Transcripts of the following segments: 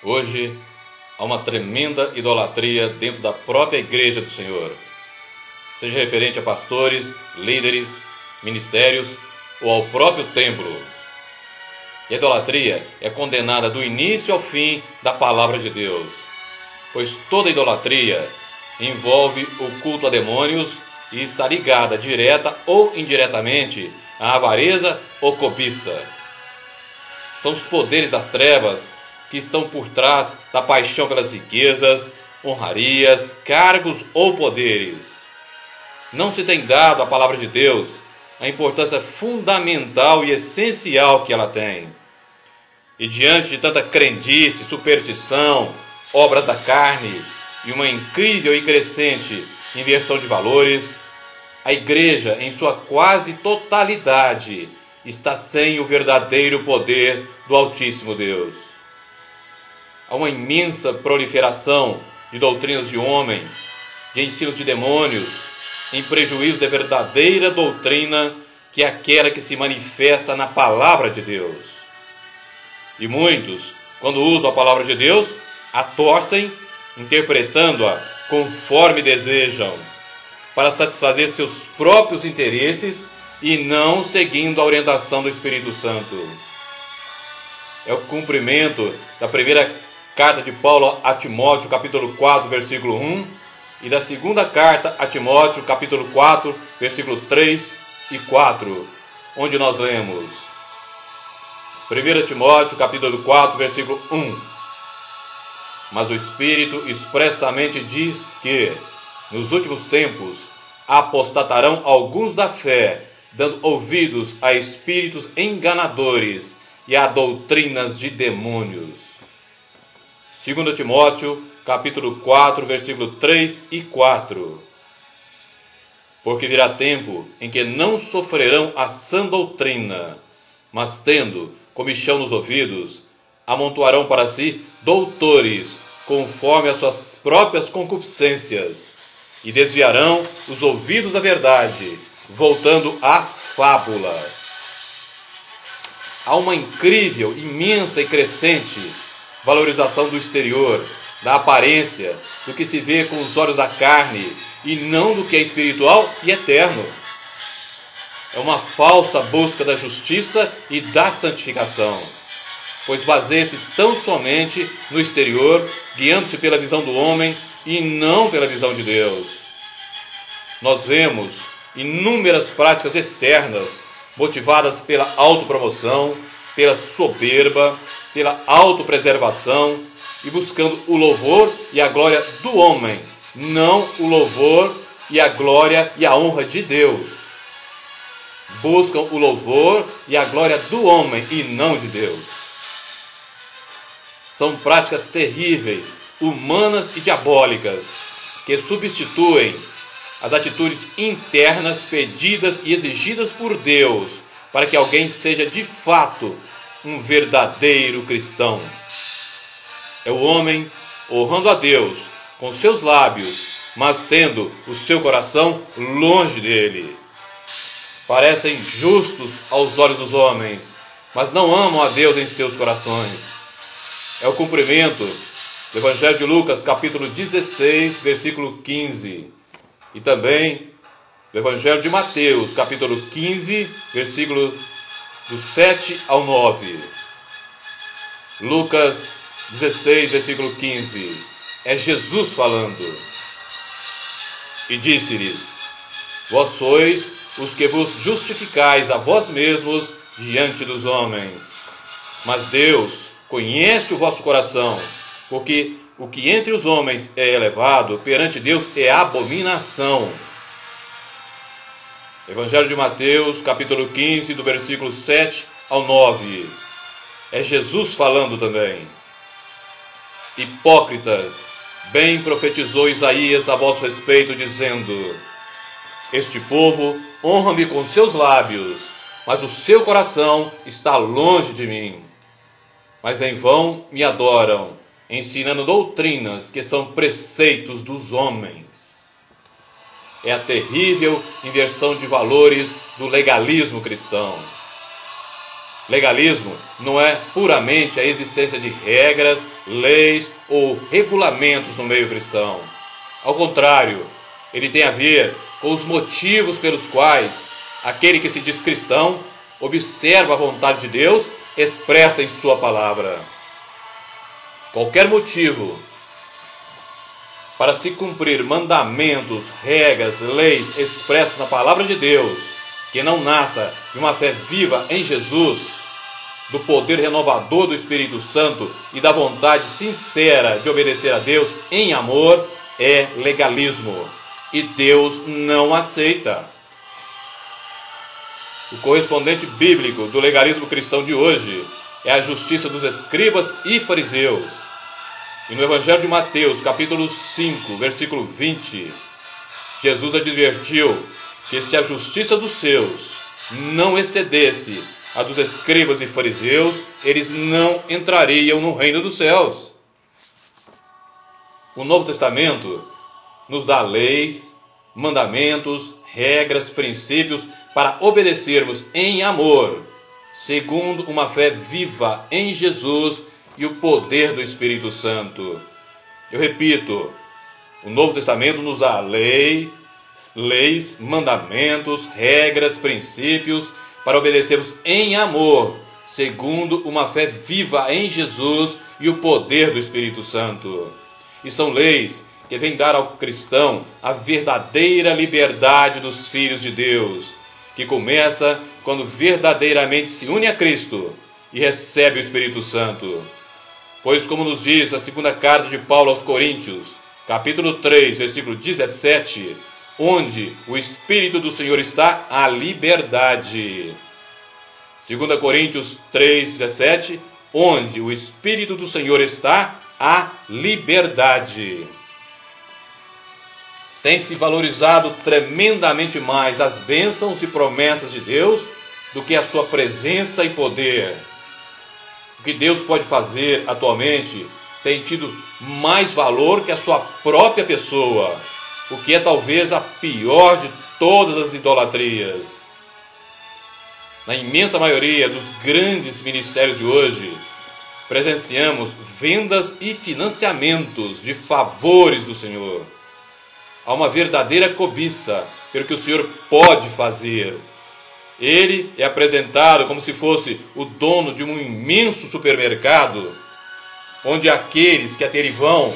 Hoje há uma tremenda idolatria dentro da própria igreja do Senhor, seja referente a pastores, líderes, ministérios ou ao próprio templo. E a idolatria é condenada do início ao fim da palavra de Deus, pois toda idolatria envolve o culto a demônios e está ligada direta ou indiretamente à avareza ou cobiça. São os poderes das trevas que estão por trás da paixão pelas riquezas, honrarias, cargos ou poderes. Não se tem dado à palavra de Deus a importância fundamental e essencial que ela tem. E diante de tanta crendice, superstição, obras da carne e uma incrível e crescente inversão de valores, a igreja, em sua quase totalidade, está sem o verdadeiro poder do Altíssimo Deus. Há uma imensa proliferação de doutrinas de homens, de ensinos de demônios, em prejuízo da verdadeira doutrina, que é aquela que se manifesta na palavra de Deus. E muitos, quando usam a palavra de Deus, a torcem, interpretando-a conforme desejam, para satisfazer seus próprios interesses e não seguindo a orientação do Espírito Santo. É o cumprimento da primeira carta de Paulo a Timóteo, capítulo 4, versículo 1, e da segunda carta a Timóteo, capítulo 4, versículo 3 e 4, onde nós lemos: 1 Timóteo, capítulo 4, versículo 1. Mas o Espírito expressamente diz que, nos últimos tempos, apostatarão alguns da fé, dando ouvidos a espíritos enganadores e a doutrinas de demônios. 2 Timóteo, capítulo 4, versículo 3 e 4. Porque virá tempo em que não sofrerão a sã doutrina, mas tendo comichão nos ouvidos, amontoarão para si doutores, conforme as suas próprias concupiscências, e desviarão os ouvidos da verdade, voltando às fábulas. Há uma incrível, imensa e crescente valorização do exterior, da aparência, do que se vê com os olhos da carne, e não do que é espiritual e eterno. É uma falsa busca da justiça e da santificação, pois baseia-se tão somente no exterior, guiando-se pela visão do homem e não pela visão de Deus. Nós vemos inúmeras práticas externas motivadas pela autopromoção, pela soberba, pela autopreservação e buscando o louvor e a glória do homem, não o louvor e a glória e a honra de Deus. Buscam o louvor e a glória do homem e não de Deus. São práticas terríveis, humanas e diabólicas, que substituem as atitudes internas pedidas e exigidas por Deus para que alguém seja de fato um verdadeiro cristão. É o homem honrando a Deus com seus lábios, mas tendo o seu coração longe dele. Parecem justos aos olhos dos homens, mas não amam a Deus em seus corações. É o cumprimento do Evangelho de Lucas, capítulo 16, versículo 15. E também do Evangelho de Mateus, capítulo 15, versículo do 7 ao 9. Lucas 16, versículo 15. É Jesus falando. E disse-lhes: Vós sois os que vos justificais a vós mesmos diante dos homens. Mas Deus conhece o vosso coração, porque o que entre os homens é elevado, perante Deus é abominação. Evangelho de Mateus, capítulo 15, do versículo 7 ao 9. É Jesus falando também. Hipócritas, bem profetizou Isaías a vosso respeito, dizendo: Este povo honra-me com seus lábios, mas o seu coração está longe de mim. Mas em vão me adoram, ensinando doutrinas que são preceitos dos homens. É a terrível inversão de valores do legalismo cristão. Legalismo não é puramente a existência de regras, leis ou regulamentos no meio cristão. Ao contrário, ele tem a ver com os motivos pelos quais aquele que se diz cristão observa a vontade de Deus expressa em sua palavra. Qualquer motivo para se cumprir mandamentos, regras, leis expressos na palavra de Deus, que não nasça de uma fé viva em Jesus, do poder renovador do Espírito Santo e da vontade sincera de obedecer a Deus em amor, é legalismo. E Deus não aceita. O correspondente bíblico do legalismo cristão de hoje é a justiça dos escribas e fariseus. E no Evangelho de Mateus, capítulo 5, versículo 20, Jesus advertiu que se a justiça dos seus não excedesse a dos escribas e fariseus, eles não entrariam no reino dos céus. O Novo Testamento nos dá leis, mandamentos, regras, princípios para obedecermos em amor, segundo uma fé viva em Jesus e o poder do Espírito Santo. Eu repito, o Novo Testamento nos dá leis, mandamentos, regras, princípios para obedecermos em amor, segundo uma fé viva em Jesus e o poder do Espírito Santo. E são leis que vêm dar ao cristão a verdadeira liberdade dos filhos de Deus, que começa quando verdadeiramente se une a Cristo e recebe o Espírito Santo. Pois, como nos diz a segunda carta de Paulo aos Coríntios, capítulo 3, versículo 17, onde o Espírito do Senhor está, a liberdade. 2 Coríntios 3, 17, onde o Espírito do Senhor está, a liberdade. Tem se valorizado tremendamente mais as bênçãos e promessas de Deus do que a sua presença e poder. O que Deus pode fazer atualmente tem tido mais valor que a sua própria pessoa, o que é talvez a pior de todas as idolatrias. Na imensa maioria dos grandes ministérios de hoje, presenciamos vendas e financiamentos de favores do Senhor. Há uma verdadeira cobiça pelo que o Senhor pode fazer. Ele é apresentado como se fosse o dono de um imenso supermercado, onde aqueles que até vão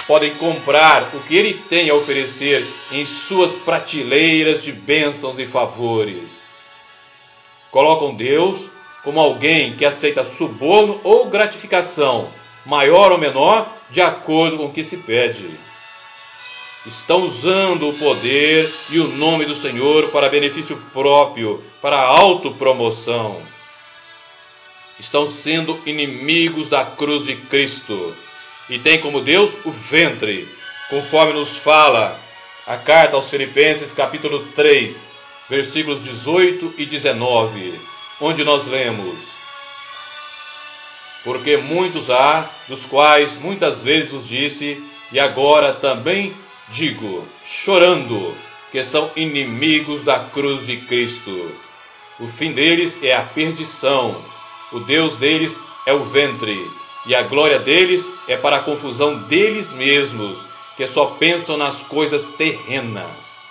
podem comprar o que ele tem a oferecer em suas prateleiras de bênçãos e favores. Colocam Deus como alguém que aceita suborno ou gratificação, maior ou menor, de acordo com o que se pede. Estão usando o poder e o nome do Senhor para benefício próprio, para autopromoção. Estão sendo inimigos da cruz de Cristo e têm como Deus o ventre, conforme nos fala a carta aos Filipenses, capítulo 3, versículos 18 e 19, onde nós lemos: porque muitos há, dos quais muitas vezes vos disse, e agora também digo, chorando, que são inimigos da cruz de Cristo. O fim deles é a perdição, o Deus deles é o ventre, e a glória deles é para a confusão deles mesmos, que só pensam nas coisas terrenas.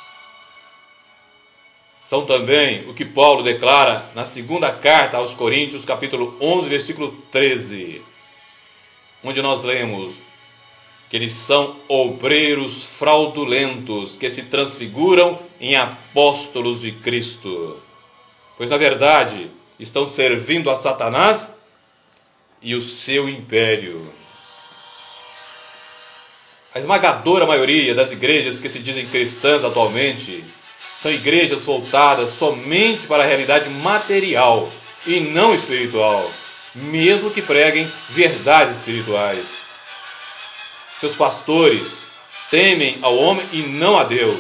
São também o que Paulo declara na segunda carta aos Coríntios, capítulo 11, versículo 13, onde nós lemos que eles são obreiros fraudulentos, que se transfiguram em apóstolos de Cristo. Pois, na verdade, estão servindo a Satanás e o seu império. A esmagadora maioria das igrejas que se dizem cristãs atualmente são igrejas voltadas somente para a realidade material e não espiritual, mesmo que preguem verdades espirituais. Seus pastores temem ao homem e não a Deus.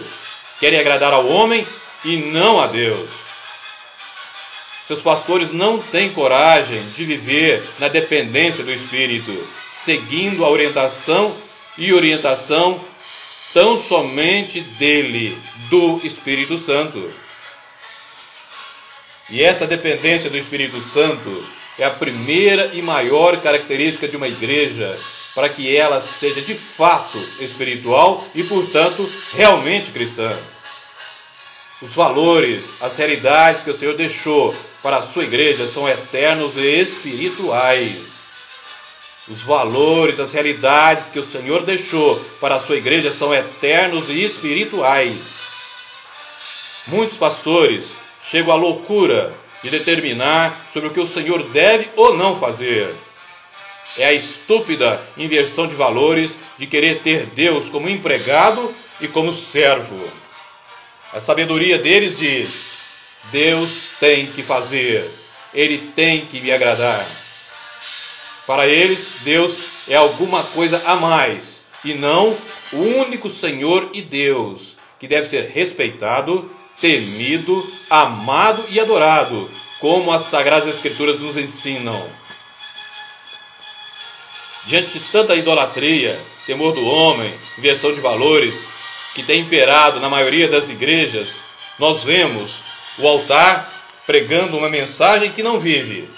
Querem agradar ao homem e não a Deus. Seus pastores não têm coragem de viver na dependência do Espírito, seguindo a orientação tão somente dele, do Espírito Santo. E essa dependência do Espírito Santo é a primeira e maior característica de uma igreja para que ela seja de fato espiritual e, portanto, realmente cristã. Os valores, as realidades que o Senhor deixou para a sua igreja são eternos e espirituais. Os valores, as realidades que o Senhor deixou para a sua igreja são eternos e espirituais. Muitos pastores chegam à loucura de determinar sobre o que o Senhor deve ou não fazer. É a estúpida inversão de valores de querer ter Deus como empregado e como servo. A sabedoria deles diz: Deus tem que fazer, Ele tem que me agradar. Para eles, Deus é alguma coisa a mais, e não o único Senhor e Deus, que deve ser respeitado, temido, amado e adorado, como as Sagradas Escrituras nos ensinam. Diante de tanta idolatria, temor do homem, inversão de valores, que tem imperado na maioria das igrejas, nós vemos o altar pregando uma mensagem que não vive,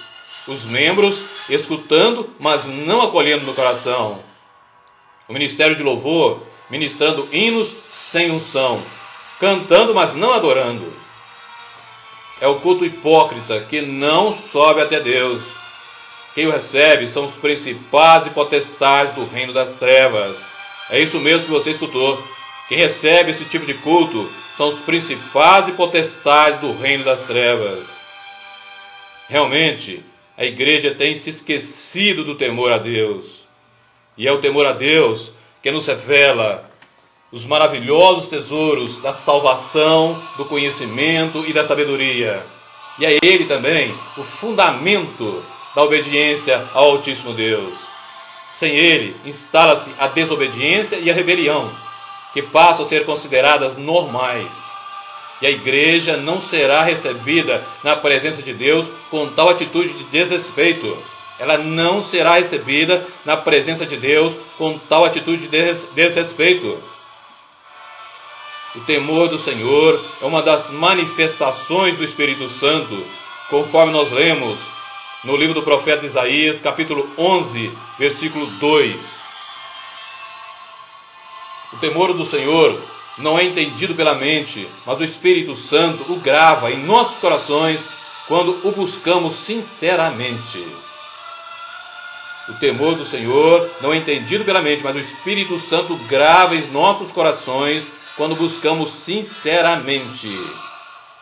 os membros escutando, mas não acolhendo no coração, o ministério de louvor ministrando hinos sem unção, cantando, mas não adorando. É o culto hipócrita que não sobe até Deus. Quem o recebe são os principados e potestades do reino das trevas. É isso mesmo que você escutou. Quem recebe esse tipo de culto são os principados e potestades do reino das trevas. Realmente, a igreja tem se esquecido do temor a Deus. E é o temor a Deus que nos revela os maravilhosos tesouros da salvação, do conhecimento e da sabedoria. E é Ele também o fundamento da obediência ao Altíssimo Deus. Sem Ele, instala-se a desobediência e a rebelião, que passam a ser consideradas normais. E a igreja não será recebida na presença de Deus com tal atitude de desrespeito. Ela não será recebida na presença de Deus com tal atitude de desrespeito. O temor do Senhor é uma das manifestações do Espírito Santo, conforme nós lemos no livro do profeta Isaías, capítulo 11, versículo 2. O temor do Senhor não é entendido pela mente, mas o Espírito Santo o grava em nossos corações quando o buscamos sinceramente. O temor do Senhor não é entendido pela mente, mas o Espírito Santo grava em nossos corações quando buscamos sinceramente.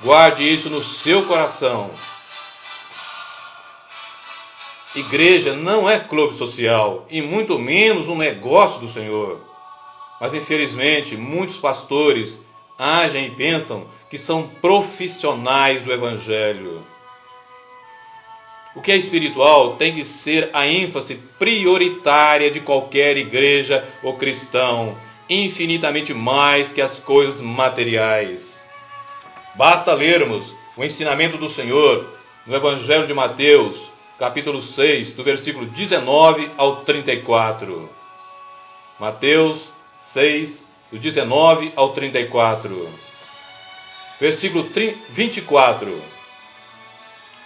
Guarde isso no seu coração. Igreja não é clube social, e muito menos um negócio do Senhor. Mas infelizmente, muitos pastores agem e pensam que são profissionais do Evangelho. O que é espiritual tem que ser a ênfase prioritária de qualquer igreja ou cristão, infinitamente mais que as coisas materiais. Basta lermos o ensinamento do Senhor no Evangelho de Mateus, capítulo 6, do versículo 19 ao 34. Mateus 6, do 19 ao 34. Versículo 24.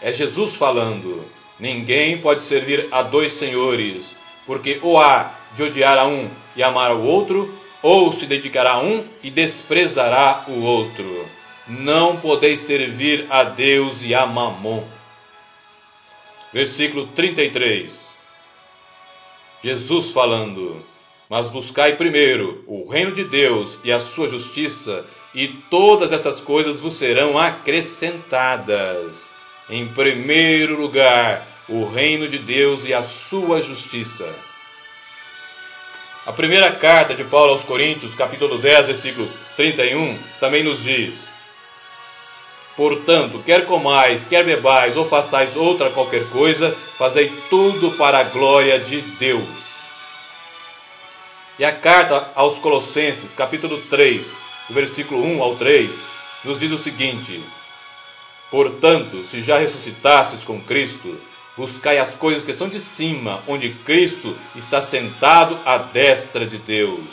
É Jesus falando: ninguém pode servir a dois senhores, porque ou há de odiar a um e amar ao outro, ou se dedicará a um e desprezará o outro. Não podeis servir a Deus e a Mamon. Versículo 33. Jesus falando: mas buscai primeiro o reino de Deus e a sua justiça, e todas essas coisas vos serão acrescentadas. Em primeiro lugar, o reino de Deus e a sua justiça. A primeira carta de Paulo aos Coríntios, capítulo 10, versículo 31, também nos diz: portanto, quer comais, quer bebais, ou façais outra qualquer coisa, fazei tudo para a glória de Deus. E a carta aos Colossenses, capítulo 3, do versículo 1 ao 3, nos diz o seguinte: portanto, se já ressuscitastes com Cristo, buscai as coisas que são de cima, onde Cristo está sentado à destra de Deus.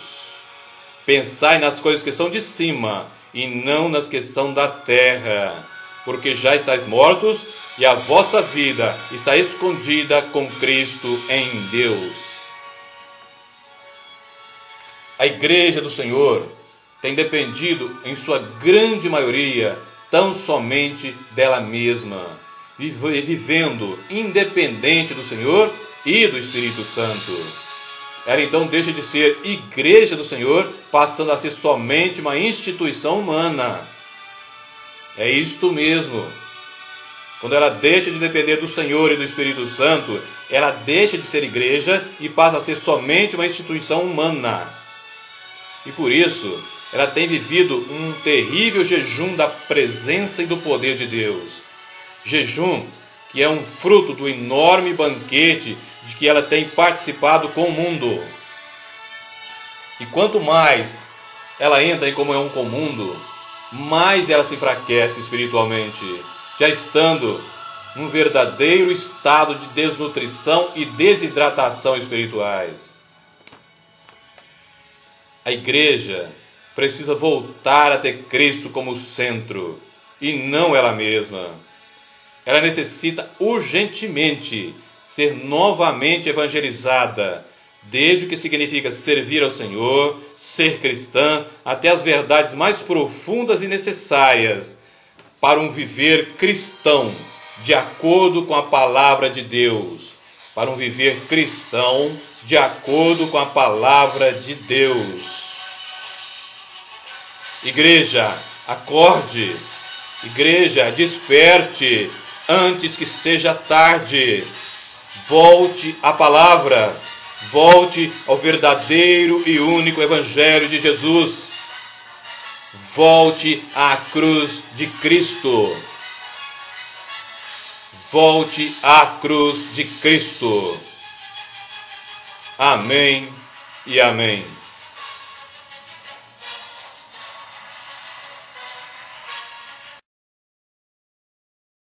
Pensai nas coisas que são de cima, e não nas que são da terra, porque já estáis mortos e a vossa vida está escondida com Cristo em Deus. A igreja do Senhor tem dependido, em sua grande maioria, tão somente dela mesma, vivendo independente do Senhor e do Espírito Santo. Ela então deixa de ser igreja do Senhor, passando a ser somente uma instituição humana. É isto mesmo. Quando ela deixa de depender do Senhor e do Espírito Santo, ela deixa de ser igreja e passa a ser somente uma instituição humana. E por isso, ela tem vivido um terrível jejum da presença e do poder de Deus. Jejum que é um fruto do enorme banquete de que ela tem participado com o mundo. E quanto mais ela entra em comunhão com o mundo, mais ela se enfraquece espiritualmente, já estando num verdadeiro estado de desnutrição e desidratação espirituais. A igreja precisa voltar a ter Cristo como centro e não ela mesma. Ela necessita urgentemente ser novamente evangelizada, desde o que significa servir ao Senhor, ser cristã, até as verdades mais profundas e necessárias para um viver cristão, de acordo com a palavra de Deus. Para um viver cristão, de acordo com a palavra de Deus. Igreja, acorde. Igreja, desperte, antes que seja tarde. Volte à palavra. Volte ao verdadeiro e único Evangelho de Jesus. Volte à cruz de Cristo. Volte à cruz de Cristo. Amém e amém.